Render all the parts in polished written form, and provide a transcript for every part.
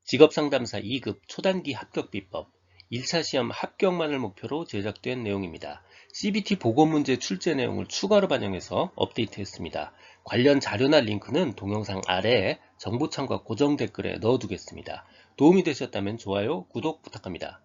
직업상담사 2급 초단기 합격 비법 1차 시험 합격만을 목표로 제작된 내용입니다. CBT 보고문제 출제 내용을 추가로 반영해서 업데이트했습니다. 관련 자료나 링크는 동영상 아래에 정보창과 고정 댓글에 넣어두겠습니다. 도움이 되셨다면 좋아요, 구독 부탁합니다.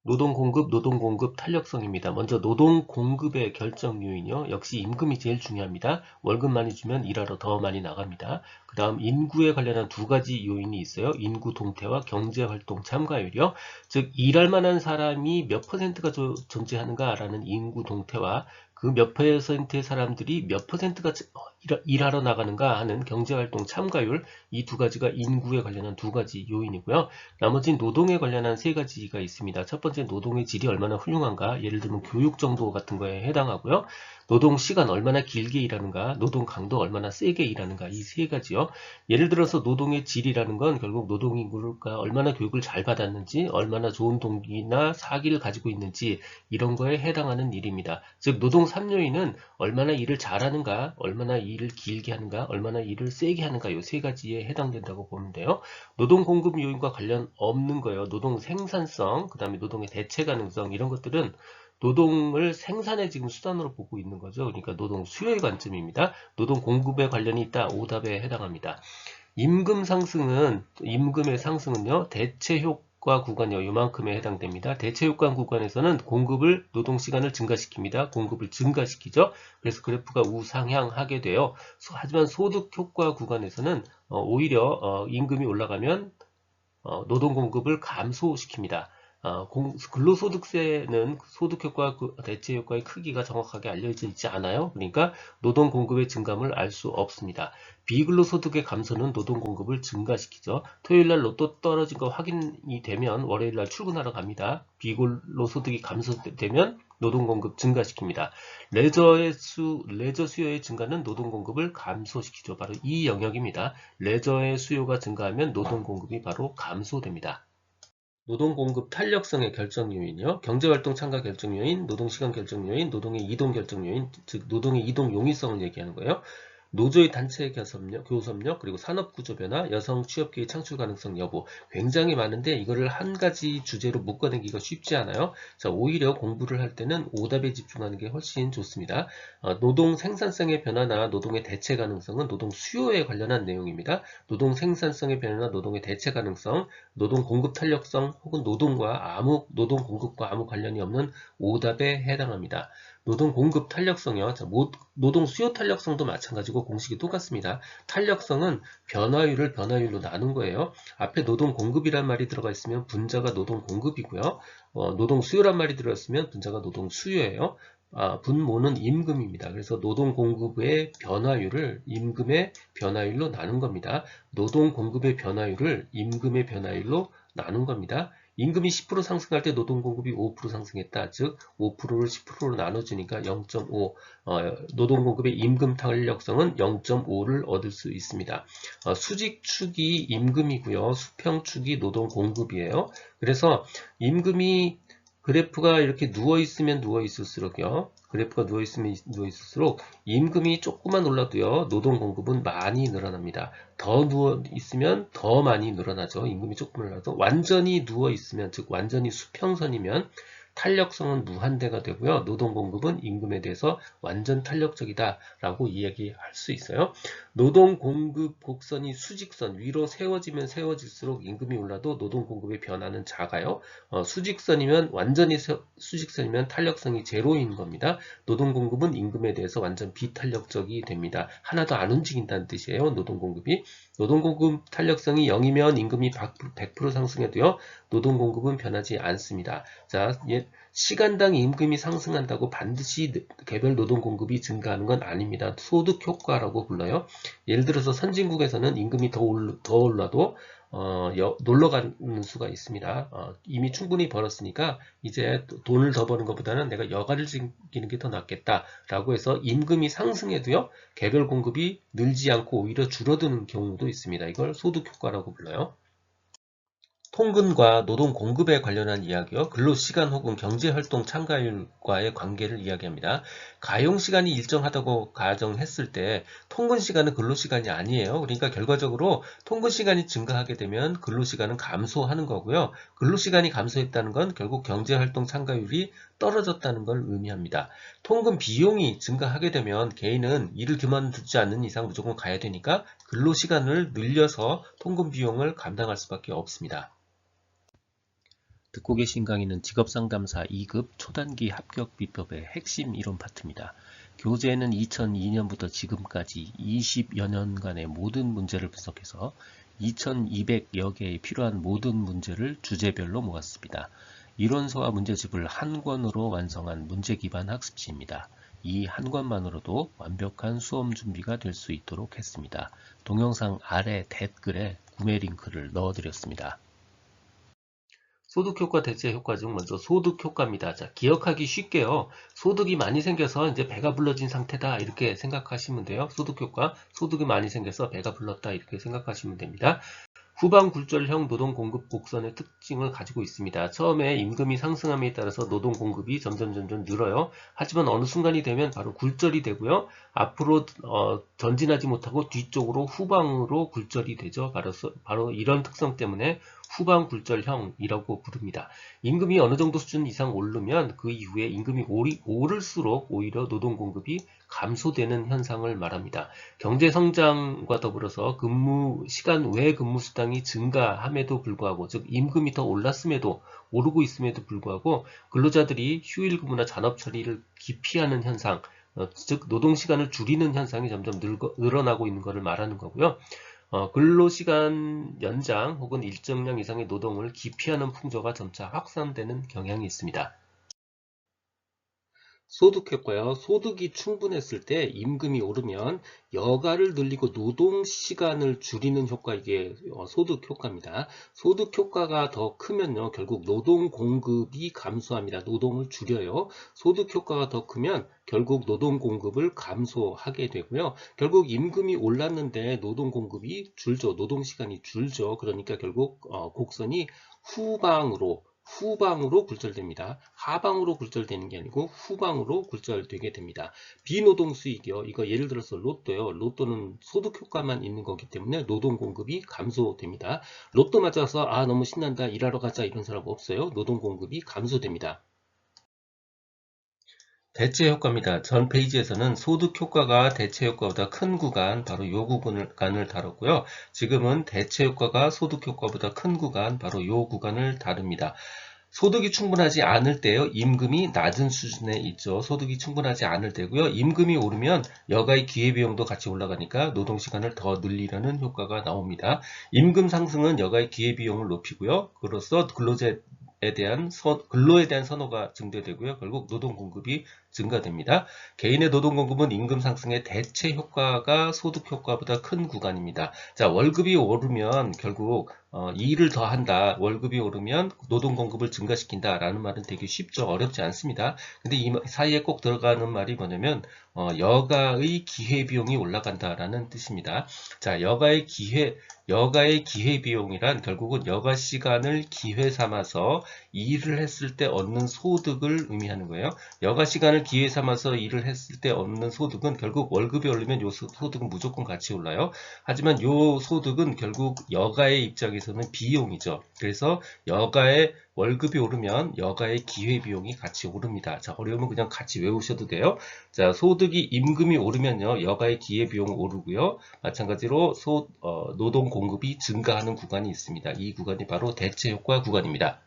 노동 공급 탄력성입니다. 먼저 노동 공급의 결정 요인이요. 역시 임금이 제일 중요합니다. 월급 많이 주면 일하러 더 많이 나갑니다. 그 다음 인구에 관련한 두 가지 요인이 있어요. 인구 동태와 경제활동 참가율이요. 즉 일할 만한 사람이 몇 퍼센트가 존재하는가라는 인구 동태와 그 몇 퍼센트의 사람들이 몇 퍼센트가 일하러 나가는가 하는 경제활동 참가율, 이 두 가지가 인구에 관련한 두 가지 요인이고요. 나머지 노동에 관련한 세 가지가 있습니다. 첫 번째 노동의 질이 얼마나 훌륭한가, 예를 들면 교육 정도 같은 거에 해당하고요. 노동 시간 얼마나 길게 일하는가, 노동 강도 얼마나 세게 일하는가, 이 세 가지요. 예를 들어서 노동의 질이라는 건 결국 노동인구가 얼마나 교육을 잘 받았는지, 얼마나 좋은 동기나 사기를 가지고 있는지 이런 거에 해당하는 일입니다. 즉 노동 3요인은 얼마나 일을 잘하는가, 얼마나 일을 길게 하는가, 얼마나 일을 세게 하는가, 이 세 가지에 해당된다고 보면 돼요. 노동 공급 요인과 관련 없는 거예요. 노동 생산성, 그 다음에 노동의 대체 가능성, 이런 것들은 노동을 생산의 지금 수단으로 보고 있는 거죠. 그러니까 노동 수요의 관점입니다. 노동 공급에 관련이 있다. 오답에 해당합니다. 임금의 상승은요, 대체 효과 구간이요, 요만큼에 해당됩니다. 대체 효과 구간에서는 공급을, 노동시간을 증가시킵니다. 공급을 증가시키죠. 그래서 그래프가 우상향하게 돼요. 하지만 소득 효과 구간에서는 오히려 임금이 올라가면 노동 공급을 감소시킵니다. 근로소득세는 소득효과, 대체효과의 크기가 정확하게 알려져 있지 않아요. 그러니까 노동 공급의 증감을 알 수 없습니다. 비근로소득의 감소는 노동 공급을 증가시키죠. 토요일날 로또 떨어진 거 확인이 되면 월요일날 출근하러 갑니다. 비근로소득이 감소되면 노동 공급 증가시킵니다. 레저 수요의 증가는 노동 공급을 감소시키죠. 바로 이 영역입니다. 레저의 수요가 증가하면 노동 공급이 바로 감소됩니다. 노동 공급 탄력성의 결정 요인이요. 경제활동 참가 결정 요인, 노동시간 결정 요인, 노동의 이동 결정 요인, 즉 노동의 이동 용이성을 얘기하는 거예요. 노조의 단체 교섭력, 그리고 산업구조 변화, 여성 취업기회 창출 가능성 여부, 굉장히 많은데 이거를 한 가지 주제로 묶어내기가 쉽지 않아요. 자, 오히려 공부를 할 때는 오답에 집중하는 게 훨씬 좋습니다. 노동 생산성의 변화나 노동의 대체 가능성은 노동 수요에 관련한 내용입니다. 노동 생산성의 변화나 노동의 대체 가능성, 노동 공급 탄력성 혹은 노동 공급과 아무 관련이 없는 오답에 해당합니다. 노동 공급 탄력성이요. 노동 수요 탄력성도 마찬가지고 공식이 똑같습니다. 탄력성은 변화율을 변화율로 나눈 거예요. 앞에 노동 공급이란 말이 들어가 있으면 분자가 노동 공급이고요. 노동 수요란 말이 들어있으면 분자가 노동 수요예요. 분모는 임금입니다. 그래서 노동 공급의 변화율을 임금의 변화율로 나눈 겁니다. 노동 공급의 변화율을 임금의 변화율로 나눈 겁니다. 임금이 10% 상승할 때 노동 공급이 5% 상승했다. 즉 5%를 10%로 나눠주니까 0.5, 노동 공급의 임금 탄력성은 0.5를 얻을 수 있습니다. 수직축이 임금이고요. 수평축이 노동 공급이에요. 그래서 임금이 그래프가 이렇게 누워있으면 누워있을수록요. 그래프가 누워있으면 누워있을수록 임금이 조금만 올라도요. 노동 공급은 많이 늘어납니다. 더 누워있으면 더 많이 늘어나죠. 임금이 조금 올라도. 완전히 누워있으면, 즉 완전히 수평선이면 탄력성은 무한대가 되고요. 노동 공급은 임금에 대해서 완전 탄력적이다 라고 이야기할 수 있어요. 노동 공급 곡선이 수직선 위로 세워지면 세워질수록 임금이 올라도 노동 공급의 변화는 작아요. 수직선이면 완전히 수직선이면 탄력성이 제로인 겁니다. 노동 공급은 임금에 대해서 완전 비탄력적이 됩니다. 하나도 안 움직인다는 뜻이에요. 노동 공급이. 노동 공급 탄력성이 0이면 임금이 100% 상승해도요. 노동 공급은 변하지 않습니다. 자, 시간당 임금이 상승한다고 반드시 개별 노동 공급이 증가하는 건 아닙니다. 소득 효과라고 불러요. 예를 들어서 선진국에서는 임금이 더 올라도 놀러 가는 수가 있습니다. 이미 충분히 벌었으니까 이제 돈을 더 버는 것보다는 내가 여가를 즐기는 게 더 낫겠다라고 해서 임금이 상승해도요. 개별 공급이 늘지 않고 오히려 줄어드는 경우도 있습니다. 이걸 소득 효과라고 불러요. 통근과 노동 공급에 관련한 이야기요. 근로시간 혹은 경제활동 참가율과의 관계를 이야기합니다. 가용시간이 일정하다고 가정했을 때 통근시간은 근로시간이 아니에요. 그러니까 결과적으로 통근시간이 증가하게 되면 근로시간은 감소하는 거고요. 근로시간이 감소했다는 건 결국 경제활동 참가율이 떨어졌다는 걸 의미합니다. 통근 비용이 증가하게 되면 개인은 일을 그만두지 않는 이상 무조건 가야 되니까 근로시간을 늘려서 통근 비용을 감당할 수밖에 없습니다. 듣고 계신 강의는 직업상담사 2급 초단기 합격 비법의 핵심 이론 파트입니다. 교재에는 2002년부터 지금까지 20여 년간의 모든 문제를 분석해서 2200여 개의 필요한 모든 문제를 주제별로 모았습니다. 이론서와 문제집을 한 권으로 완성한 문제 기반 학습지입니다. 이 한 권만으로도 완벽한 수험 준비가 될 수 있도록 했습니다. 동영상 아래 댓글에 구매 링크를 넣어드렸습니다. 소득효과 대체 효과 중 먼저 소득효과입니다. 자, 기억하기 쉽게요. 소득이 많이 생겨서 이제 배가 불러진 상태다 이렇게 생각하시면 돼요. 소득효과, 소득이 많이 생겨서 배가 불렀다 이렇게 생각하시면 됩니다. 후방 굴절형 노동 공급 곡선의 특징을 가지고 있습니다. 처음에 임금이 상승함에 따라서 노동 공급이 점점 늘어요. 하지만 어느 순간이 되면 바로 굴절이 되고요. 앞으로 전진하지 못하고 뒤쪽으로 후방으로 굴절이 되죠. 바로 이런 특성 때문에 후방 굴절형이라고 부릅니다. 임금이 어느 정도 수준 이상 오르면 그 이후에 임금이 오를수록 오히려 노동 공급이 감소되는 현상을 말합니다. 경제 성장과 더불어서 근무 시간 외 근무 수당이 증가함에도 불구하고, 즉 임금이 더 올랐음에도 오르고 있음에도 불구하고 근로자들이 휴일 근무나 잔업 처리를 기피하는 현상, 즉 노동 시간을 줄이는 현상이 점점 늘어나고 있는 것을 말하는 거고요. 근로시간 연장 혹은 일정량 이상의 노동을 기피하는 풍조가 점차 확산되는 경향이 있습니다. 소득효과요. 소득이 충분했을 때 임금이 오르면 여가를 늘리고 노동시간을 줄이는 효과, 이게 소득효과입니다. 소득효과가 더 크면요, 결국 노동 공급이 감소합니다. 노동을 줄여요. 소득효과가 더 크면 결국 노동 공급을 감소하게 되고요. 결국 임금이 올랐는데 노동 공급이 줄죠. 노동시간이 줄죠. 그러니까 결국 곡선이 후방으로 굴절됩니다. 하방으로 굴절되는 게 아니고 후방으로 굴절되게 됩니다. 비노동 수익이요. 이거 예를 들어서 로또요. 로또는 소득 효과만 있는 거기 때문에 노동 공급이 감소됩니다. 로또 맞아서 너무 신난다, 일하러 가자 이런 사람 없어요. 노동 공급이 감소됩니다. 대체 효과입니다. 전 페이지에서는 소득 효과가 대체 효과보다 큰 구간, 바로 요 구간을 다뤘고요. 지금은 대체 효과가 소득 효과보다 큰 구간, 바로 요 구간을 다룹니다. 소득이 충분하지 않을 때요, 임금이 낮은 수준에 있죠. 소득이 충분하지 않을 때고요. 임금이 오르면 여가의 기회비용도 같이 올라가니까 노동시간을 더 늘리려는 효과가 나옵니다. 임금 상승은 여가의 기회비용을 높이고요. 그로써 근로에 대한 선호가 증대되고요. 결국 노동 공급이 증가됩니다. 개인의 노동 공급은 임금 상승의 대체 효과가 소득 효과보다 큰 구간입니다. 자, 월급이 오르면 결국 일을 더 한다. 월급이 오르면 노동 공급을 증가시킨다 라는 말은 되게 쉽죠. 어렵지 않습니다. 근데 이 사이에 꼭 들어가는 말이 뭐냐면 여가의 기회비용이 올라간다라는 뜻입니다. 자, 여가의 기회비용이란 결국은 여가 시간을 기회 삼아서 일을 했을 때 얻는 소득을 의미하는 거예요. 여가 시간을 기회 삼아서 일을 했을 때 얻는 소득은 결국 월급이 오르면 요 소득은 무조건 같이 올라요. 하지만 요 소득은 결국 여가의 입장에서는 비용이죠. 그래서 여가의 월급이 오르면 여가의 기회비용이 같이 오릅니다. 자, 어려우면 그냥 같이 외우셔도 돼요. 자, 소득이 임금이 오르면요, 여가의 기회비용이 오르고요. 마찬가지로 노동 공급이 증가하는 구간이 있습니다. 이 구간이 바로 대체 효과 구간입니다.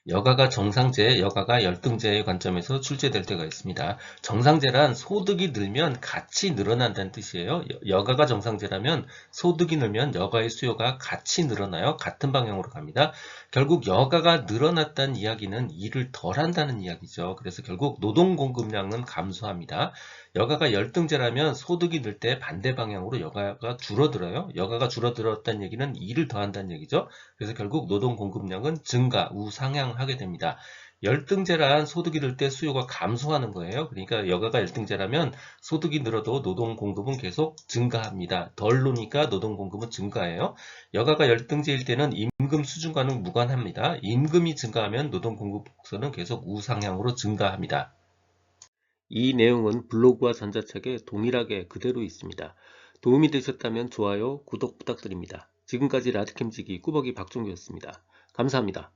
여가가 정상제, 여가가 열등제의 관점에서 출제될 때가 있습니다. 정상제란 소득이 늘면 같이 늘어난다는 뜻이에요. 여가가 정상제라면 소득이 늘면 여가의 수요가 같이 늘어나요. 같은 방향으로 갑니다. 결국 여가가 늘어났다는 이야기는 일을 덜 한다는 이야기죠. 그래서 결국 노동 공급량은 감소합니다. 여가가 열등제라면 소득이 늘 때 반대 방향으로 여가가 줄어들어요. 여가가 줄어들었다는 얘기는 일을 더 한다는 얘기죠. 그래서 결국 노동 공급량은 증가, 우상향하게 됩니다. 열등제란 소득이 늘 때 수요가 감소하는 거예요. 그러니까 여가가 열등제라면 소득이 늘어도 노동 공급은 계속 증가합니다. 덜 노니까 노동 공급은 증가해요. 여가가 열등제일 때는 임금 수준과는 무관합니다. 임금이 증가하면 노동 공급 곡선은 계속 우상향으로 증가합니다. 이 내용은 블로그와 전자책에 동일하게 그대로 있습니다. 도움이 되셨다면 좋아요, 구독 부탁드립니다. 지금까지 라디캠지기 꾸벅이 박종규였습니다. 감사합니다.